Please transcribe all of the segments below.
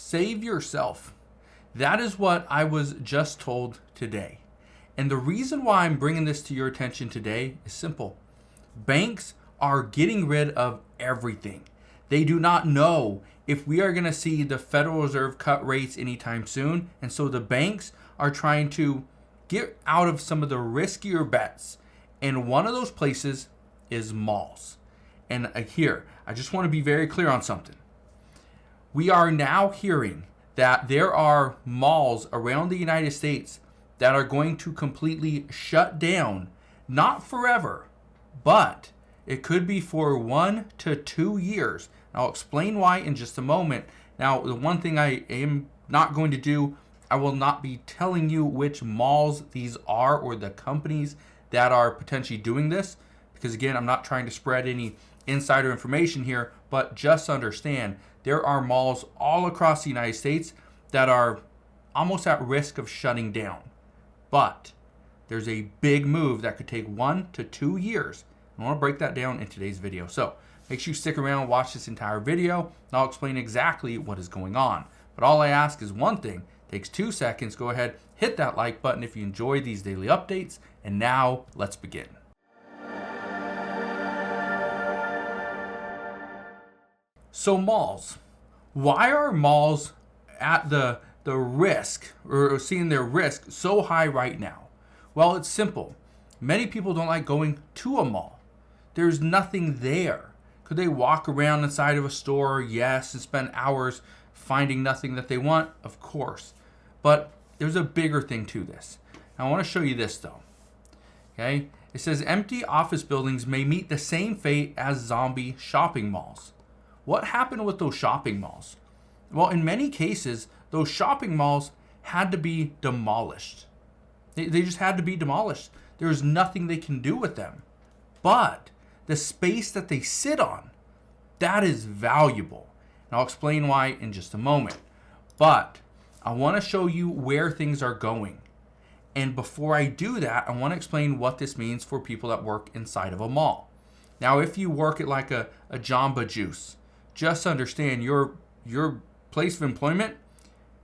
Save yourself. That is what I was just told today. And the reason why I'm bringing this to your attention today is simple. Banks are getting rid of everything. They do not know if we are going to see the Federal Reserve cut rates anytime soon. And so the banks are trying to get out of some of the riskier bets. And one of those places is malls. And here, I just want to be very clear on something. We are now hearing that there are malls around the United States that are going to completely shut down, not forever, but it could be for 1 to 2 years. I'll explain why in just a moment. Now, the one thing I am not going to do, I will not be telling you which malls these are or the companies that are potentially doing this, because again, I'm not trying to spread any insider information here, but just understand there are malls all across the United States that are almost at risk of shutting down. But there's a big move that could take 1 to 2 years. I want to break that down in today's video. So make sure you stick around and watch this entire video, and I'll explain exactly what is going on. But all I ask is one thing. It takes 2 seconds. Go ahead, hit that like button if you enjoy these daily updates. And now let's begin. So malls. Why are malls at the risk or seeing their risk so high right now? Well, it's simple. Many people don't like going to a mall. There's nothing there. Could they walk around inside of a store? Yes, and spend hours finding nothing that they want? Of course. But there's a bigger thing to this. I want to show you this though. Okay? It says empty office buildings may meet the same fate as zombie shopping malls. What happened with those shopping malls? Well, in many cases, those shopping malls had to be demolished. They just had to be demolished. There's nothing they can do with them. But the space that they sit on, that is valuable. And I'll explain why in just a moment. But I want to show you where things are going. And before I do that, I want to explain what this means for people that work inside of a mall. Now, if you work at like a Jamba Juice, just understand your place of employment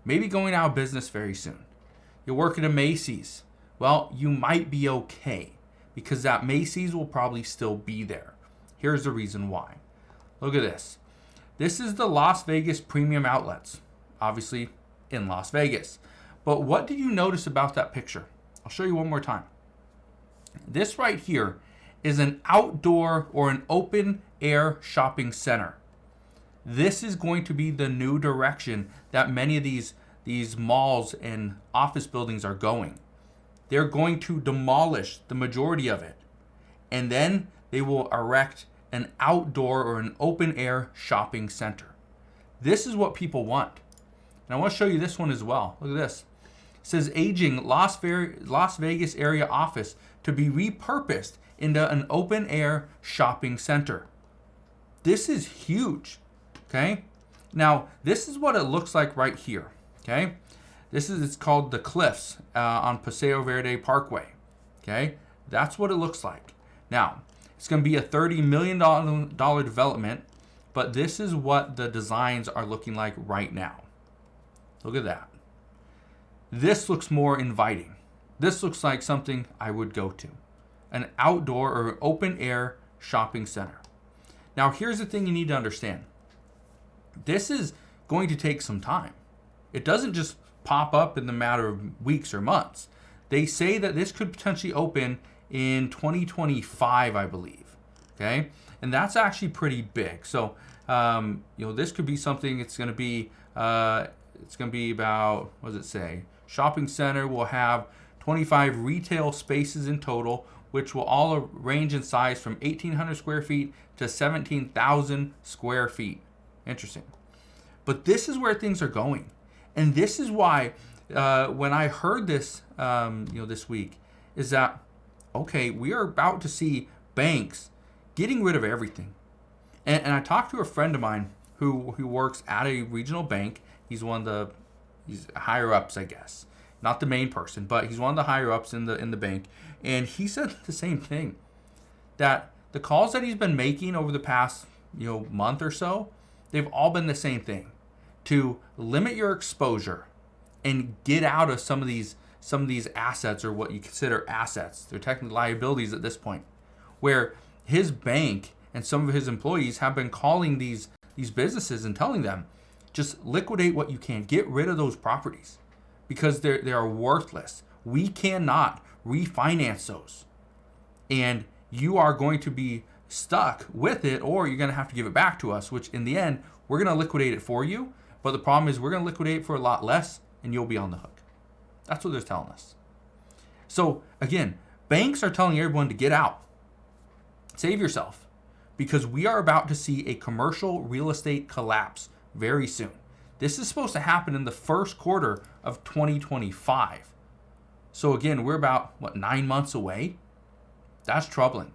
may be going out of business very soon. You work at a Macy's. Well, you might be okay because that Macy's will probably still be there. Here's the reason why. Look at this. This is the Las Vegas Premium Outlets, obviously in Las Vegas. But what did you notice about that picture? I'll show you one more time. This right here is an outdoor or an open air shopping center. This is going to be the new direction that many of these malls and office buildings are going. They're going to demolish the majority of it. And then they will erect an outdoor or an open air shopping center. This is what people want. And I want to show you this one as well. Look at this. It says aging Las Vegas area office to be repurposed into an open air shopping center. This is huge. Okay. Now, this is what it looks like right here. Okay. It's called the Cliffs on Paseo Verde Parkway. Okay. That's what it looks like. Now, it's going to be a $30 million development, but this is what the designs are looking like right now. Look at that. This looks more inviting. This looks like something I would go to. An outdoor or open air shopping center. Now, here's the thing you need to understand. This is going to take some time. It doesn't just pop up in the matter of weeks or months. They say that this could potentially open in 2025, I believe. Okay, and that's actually pretty big. So, this could be something. It's going to be about, what does it say? Shopping center will have 25 retail spaces in total, which will all range in size from 1,800 square feet to 17,000 square feet. Interesting. But this is where things are going. And this is why when I heard this, this week, is that, okay, we are about to see banks getting rid of everything. And I talked to a friend of mine who works at a regional bank. He's he's higher ups, I guess. Not the main person, but he's one of the higher ups in the bank. And he said the same thing, that the calls that he's been making over the past, month or so, they've all been the same thing. to limit your exposure and get out of some of these assets, or what you consider assets. They're technically liabilities at this point, where his bank and some of his employees have been calling these businesses and telling them, just liquidate what you can, get rid of those properties because they are worthless. We cannot refinance those, and you are going to be stuck with it, or you're going to have to give it back to us, which in the end, we're going to liquidate it for you. But the problem is we're going to liquidate it for a lot less, and you'll be on the hook. That's what they're telling us. So again, banks are telling everyone to get out. Save yourself, because we are about to see a commercial real estate collapse very soon. This is supposed to happen in the first quarter of 2025. So again, we're about, 9 months away? That's troubling.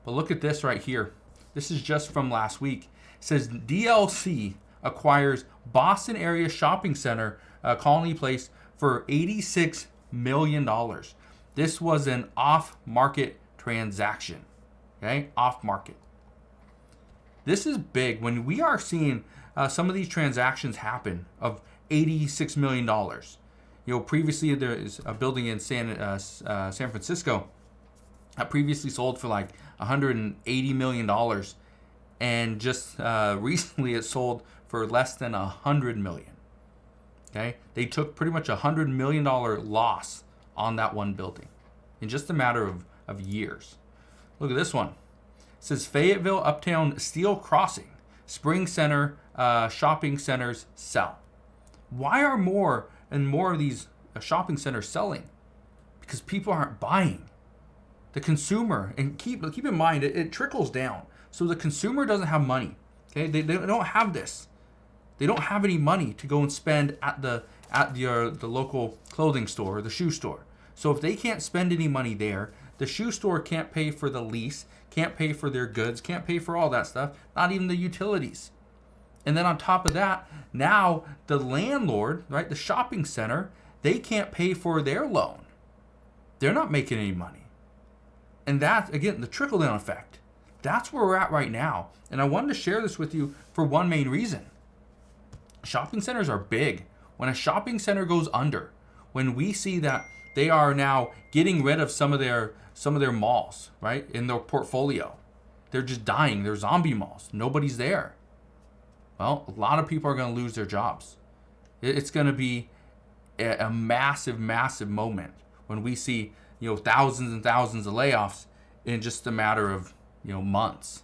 But look at this right here. This is just from last week. It says DLC acquires Boston area shopping center, Colony Place, for $86 million. This was an off-market transaction. Okay, off-market. This is big. When we are seeing some of these transactions happen of $86 million. Previously there is a building in San Francisco that previously sold for like $180 million. And just recently it sold for less than $100 million. Okay, they took pretty much $100 million loss on that one building in just a matter of years. Look at this one. It says Fayetteville Uptown Steel Crossing Spring Center shopping centers sell. Why are more and more of these shopping centers selling? Because people aren't buying. The consumer, and keep in mind, it trickles down. So the consumer doesn't have money. Okay, they don't have this. They don't have any money to go and spend at the local clothing store or the shoe store. So if they can't spend any money there, the shoe store can't pay for the lease, can't pay for their goods, can't pay for all that stuff, not even the utilities. And then on top of that, now the landlord, right, the shopping center, they can't pay for their loan. They're not making any money. And that, again, the trickle-down effect. That's where we're at right now. And I wanted to share this with you for one main reason. Shopping centers are big. When a shopping center goes under, when we see that they are now getting rid of some of their malls, right, in their portfolio, they're just dying. They're zombie malls. Nobody's there. Well, a lot of people are going to lose their jobs. It's going to be a massive, massive moment when we see, thousands and thousands of layoffs in just a matter of, months.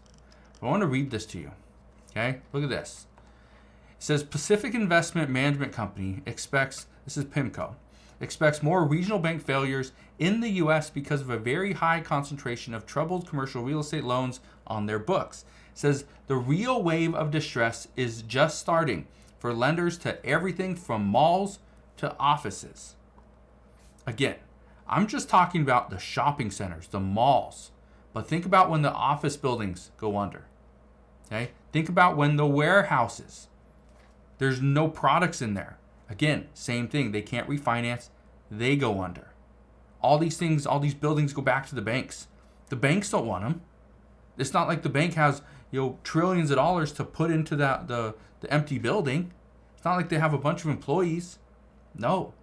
I want to read this to you. Okay, look at this. It says Pacific Investment Management Company expects, this is PIMCO, expects more regional bank failures in the U.S. because of a very high concentration of troubled commercial real estate loans on their books. It says the real wave of distress is just starting for lenders to everything from malls to offices. Again, I'm just talking about the shopping centers, the malls. But think about when the office buildings go under. Okay? Think about when the warehouses, there's no products in there. Again, same thing. They can't refinance. They go under. All these things, all these buildings go back to the banks. The banks don't want them. It's not like the bank has, trillions of dollars to put into the empty building. It's not like they have a bunch of employees. No.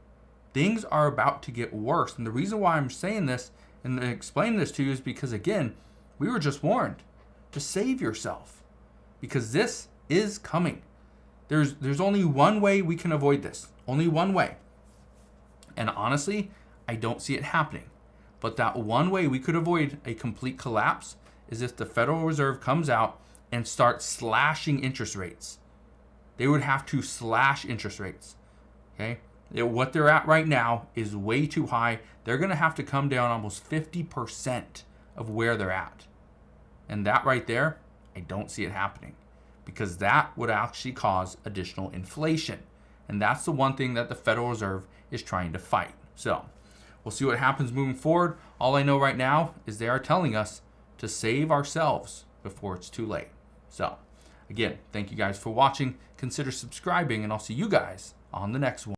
Things are about to get worse. And the reason why I'm saying this and explaining this to you is because, again, we were just warned to save yourself, because this is coming. There's only one way we can avoid this. Only one way. And honestly, I don't see it happening. But that one way we could avoid a complete collapse is if the Federal Reserve comes out and starts slashing interest rates. They would have to slash interest rates. Okay? What they're at right now is way too high. They're going to have to come down almost 50% of where they're at. And that right there, I don't see it happening, because that would actually cause additional inflation. And that's the one thing that the Federal Reserve is trying to fight. So we'll see what happens moving forward. All I know right now is they are telling us to save ourselves before it's too late. So again, thank you guys for watching. Consider subscribing, and I'll see you guys on the next one.